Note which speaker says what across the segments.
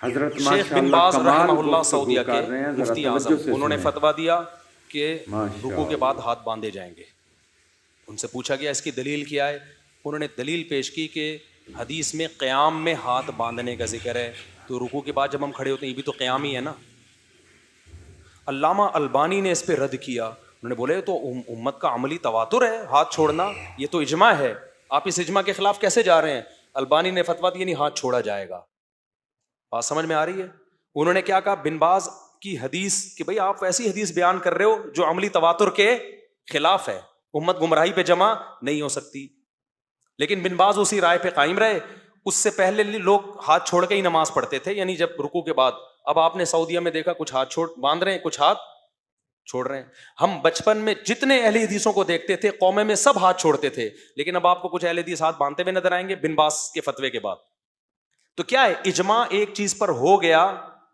Speaker 1: حضرت
Speaker 2: شیخ بن باز رحمہ اللہ سعودیہ کے مفتی اعظم، انہوں نے فتویٰ دیا کہ رکوع کے بعد ہاتھ باندھے جائیں گے. ان سے پوچھا گیا اس کی دلیل کیا ہے؟ انہوں نے دلیل پیش کی کہ حدیث میں قیام میں ہاتھ باندھنے کا ذکر ہے، تو رکوع کے بعد جب ہم کھڑے ہوتے ہیں یہ بھی تو قیام ہی ہے نا. علامہ البانی نے اس پہ رد کیا. انہوں نے بولے تو امت کا عملی تواتر ہے ہاتھ چھوڑنا، یہ تو اجماع ہے، آپ اس اجماع کے خلاف کیسے جا رہے ہیں؟ البانی نے فتویٰ دیا نہیں، ہاتھ چھوڑا جائے گا. بات سمجھ میں آ رہی ہے؟ انہوں نے کیا کہا؟ بن باز کی حدیث کہ بھئی آپ ایسی حدیث بیان کر رہے ہو جو عملی تواتر کے خلاف ہے، امت گمراہی پہ جمع نہیں ہو سکتی. لیکن بن باز اسی رائے پہ قائم رہے. اس سے پہلے لوگ ہاتھ چھوڑ کے ہی نماز پڑھتے تھے، یعنی جب رکوع کے بعد. اب آپ نے سعودیہ میں دیکھا کچھ ہاتھ باندھ رہے ہیں، کچھ ہاتھ چھوڑ رہے ہیں. ہم بچپن میں جتنے اہل حدیثوں کو دیکھتے تھے قومے میں سب ہاتھ چھوڑتے تھے، لیکن اب آپ کو کچھ اہل حدیث ہاتھ باندھتے ہوئے نظر آئیں گے بن باز کے فتوے کے بعد. تو کیا ہے؟ اجماع ایک چیز پر ہو گیا،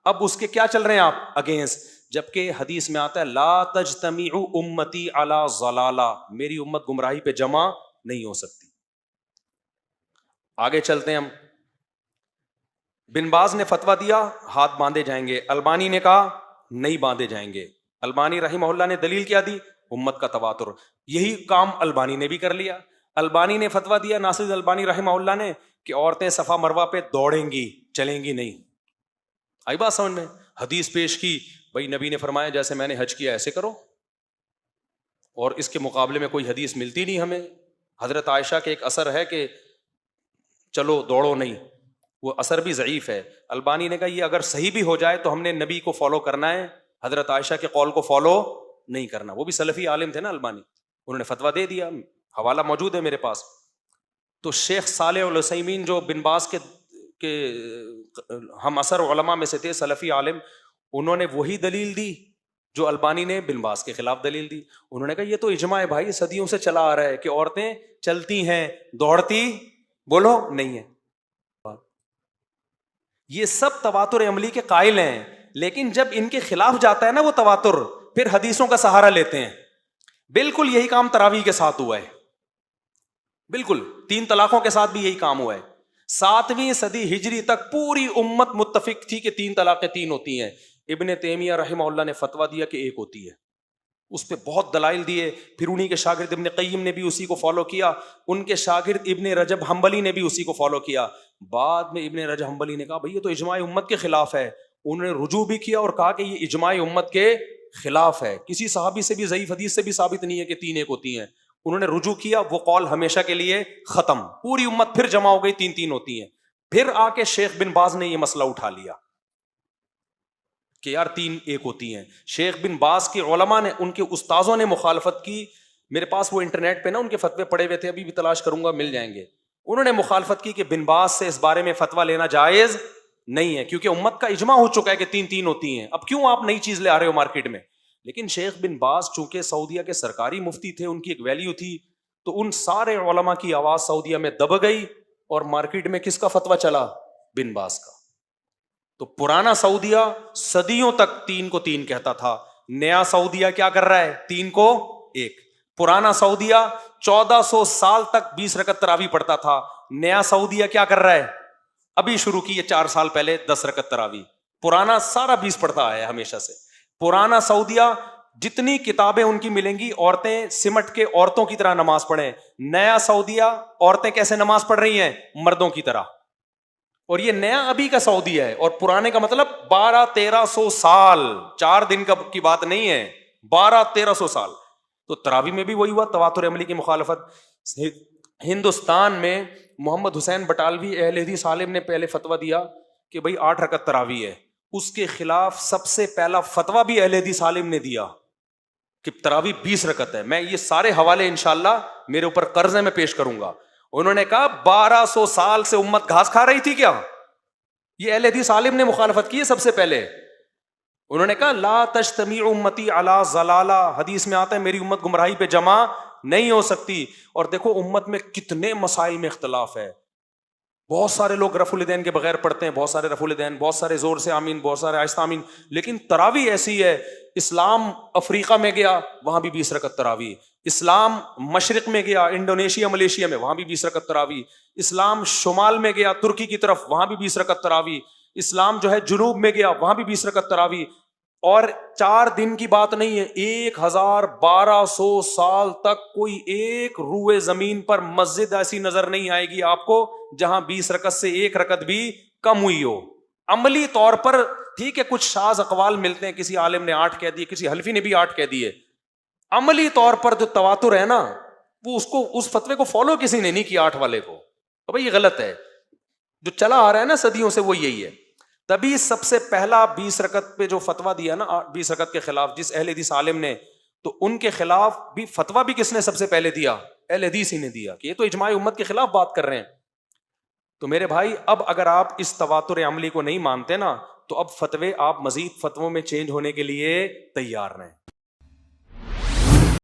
Speaker 2: اب اس کے کیا چل رہے ہیں آپ؟ اگینسٹ. جبکہ حدیث میں آتا ہے لا تجتمع امتی علی ضلالہ، میری امت گمراہی پہ جمع نہیں ہو سکتی. آگے چلتے ہیں ہم. بن باز نے فتویٰ دیا ہاتھ باندھے جائیں گے، البانی نے کہا نہیں باندھے جائیں گے. البانی رحمہ اللہ نے دلیل کیا دی؟ امت کا تواتر. یہی کام البانی نے بھی کر لیا. البانی نے فتویٰ دیا، ناصر البانی رحمہ اللہ نے، کہ عورتیں صفا مروہ پہ دوڑیں گی، چلیں گی نہیں. آئی بات سمجھ میں؟ حدیث پیش کی، بھائی نبی نے فرمایا جیسے میں نے حج کیا ایسے کرو، اور اس کے مقابلے میں کوئی حدیث ملتی نہیں ہمیں. حضرت عائشہ کے ایک اثر ہے کہ چلو دوڑو نہیں، وہ اثر بھی ضعیف ہے. البانی نے کہا یہ اگر صحیح بھی ہو جائے تو ہم نے نبی کو فالو کرنا ہے، حضرت عائشہ کے قول کو فالو نہیں کرنا. وہ بھی سلفی عالم تھے نا البانی، انہوں نے فتویٰ دے دیا، حوالہ موجود ہے میرے پاس. تو شیخ صالح العثیمین جو بن باز کے ہم اثر علماء میں سے تھے، سلفی عالم، انہوں نے وہی دلیل دی جو البانی نے بن باز کے خلاف دلیل دی. انہوں نے کہا یہ تو اجماع ہے بھائی، صدیوں سے چلا آ رہا ہے کہ عورتیں چلتی ہیں، دوڑتی بولو نہیں ہے. یہ سب تواتر عملی کے قائل ہیں، لیکن جب ان کے خلاف جاتا ہے نا وہ تواتر، پھر حدیثوں کا سہارا لیتے ہیں. بالکل یہی کام تراویح کے ساتھ ہوا ہے، بالکل 3 طلاقوں کے ساتھ بھی یہی کام ہوا ہے. 7ویں صدی ہجری تک پوری امت متفق تھی کہ 3 طلاقیں 3 ہوتی ہیں. ابن تیمیہ رحمہ اللہ نے فتویٰ دیا کہ 1 ہوتی ہے، اس پہ بہت دلائل دیے. پھر انہی کے شاگرد ابن قیم نے بھی اسی کو فالو کیا، ان کے شاگرد ابن رجب حنبلی نے بھی اسی کو فالو کیا. بعد میں ابن رجب حنبلی نے کہا بھئی یہ تو اجماع امت کے خلاف ہے. انہوں نے رجوع بھی کیا اور کہا کہ یہ اجماع امت کے خلاف ہے، کسی صحابی سے بھی ضعیف حدیث سے بھی ثابت نہیں ہے کہ 3 1 ہوتی ہیں. انہوں نے رجوع کیا، وہ قول ہمیشہ کے لیے ختم. پوری امت پھر جمع ہو گئی 3 3 ہوتی ہیں. پھر آ کے شیخ بن باز نے یہ مسئلہ اٹھا لیا کہ یار 3 1 ہوتی ہیں. شیخ بن باز کے علماء نے، ان کے استاذوں نے مخالفت کی. میرے پاس وہ انٹرنیٹ پہ نا ان کے فتوے پڑے ہوئے تھے، ابھی بھی تلاش کروں گا مل جائیں گے. انہوں نے مخالفت کی کہ بن باز سے اس بارے میں فتویٰ لینا جائز نہیں ہے، کیونکہ امت کا اجماع ہو چکا ہے کہ 3 3 ہوتی ہیں، اب کیوں آپ نئی چیز لے آ رہے ہو مارکیٹ میں. لیکن شیخ بن باز چونکہ سعودیہ کے سرکاری مفتی تھے، ان کی ایک ویلیو تھی، تو ان سارے علماء کی آواز سعودیہ میں دب گئی، اور مارکیٹ میں کس کا فتویٰ چلا؟ بن باز کا. تو پرانا سعودیہ صدیوں تک 3 کو 3 کہتا تھا، نیا سعودیہ کیا کر رہا ہے؟ 3 کو 1. پرانا سعودیہ 1400 سال تک 20 رکعت تراویح پڑھتا تھا، نیا سعودیہ کیا کر رہا ہے؟ ابھی شروع کی ہے 4 سال پہلے 10 رکعت تراویح. پرانا سارا 20 پڑھتا ہے ہمیشہ سے. پرانا سعودیہ جتنی کتابیں ان کی ملیں گی، عورتیں سمٹ کے عورتوں کی طرح نماز پڑھیں. نیا سعودیہ عورتیں کیسے نماز پڑھ رہی ہیں؟ مردوں کی طرح. اور یہ نیا ابھی کا سعودیہ ہے، اور پرانے کا مطلب 1200-1300 سال، 4 دن کی بات نہیں ہے، 1200-1300 سال. تو تراویح میں بھی وہی ہوا، تواتر عملی کی مخالفت. ہندوستان میں محمد حسین بٹالوی اہل حدیث عالم نے پہلے فتویٰ دیا کہ بھائی 8 رکعت تراویح ہے. اس کے خلاف سب سے پہلا فتویٰ بھی اہل حدیث عالم نے دیا کہ تراویح 20 رکعت ہے. میں یہ سارے حوالے انشاءاللہ میرے اوپر قرض ہے، میں پیش کروں گا. انہوں نے کہا 1200 سال سے امت گھاس کھا رہی تھی کیا؟ یہ اہل حدیث عالم نے مخالفت کی ہے سب سے پہلے. انہوں نے کہا لا تجتمع امتی علی ضلالہ، حدیث میں آتا ہے میری امت گمراہی پہ جمع نہیں ہو سکتی. اور دیکھو امت میں کتنے مسائل میں اختلاف ہے. بہت سارے لوگ رفع الیدین کے بغیر پڑھتے ہیں، بہت سارے رفع الیدین، بہت سارے زور سے آمین، بہت سارے آہستہ آمین. لیکن تراویح ایسی ہے، اسلام افریقہ میں گیا وہاں بھی 20 رکعت تراویح، اسلام مشرق میں گیا انڈونیشیا ملیشیا میں وہاں بھی 20 رکعت تراویح، اسلام شمال میں گیا ترکی کی طرف وہاں بھی 20 رکعت تراویح. اسلام جو ہے جنوب میں گیا، وہاں بھی 20 رکعت تراویح، اور 4 دن کی بات نہیں ہے، 1200 سال تک کوئی ایک روئے زمین پر مسجد ایسی نظر نہیں آئے گی آپ کو جہاں 20 رکعت سے 1 رکعت بھی کم ہوئی ہو. عملی طور پر ٹھیک ہے کچھ شاذ اقوال ملتے ہیں، کسی عالم نے 8 کہہ دیے، کسی حلفی نے بھی 8 کہہ دیے. عملی طور پر جو تواتر ہے نا وہ اس فتوے کو فالو کسی نے نہیں کیا 8 والے کو، تو بھائی یہ غلط ہے. جو چلا آ رہا ہے نا صدیوں سے وہ یہی ہے. تبھی سب سے پہلا 20 رکعت پہ جو فتویٰ دیا نا 20 رکعت کے خلاف جس اہل حدیث عالم نے، تو ان کے خلاف بھی فتویٰ بھی کس نے سب سے پہلے دیا؟ اہل حدیث ہی نے دیا کہ یہ تو اجماع امت کے خلاف بات کر رہے ہیں. تو میرے بھائی اب اگر آپ اس تواتر عملی کو نہیں مانتے نا تو اب فتوے آپ مزید فتووں میں چینج ہونے کے لیے تیار رہیں.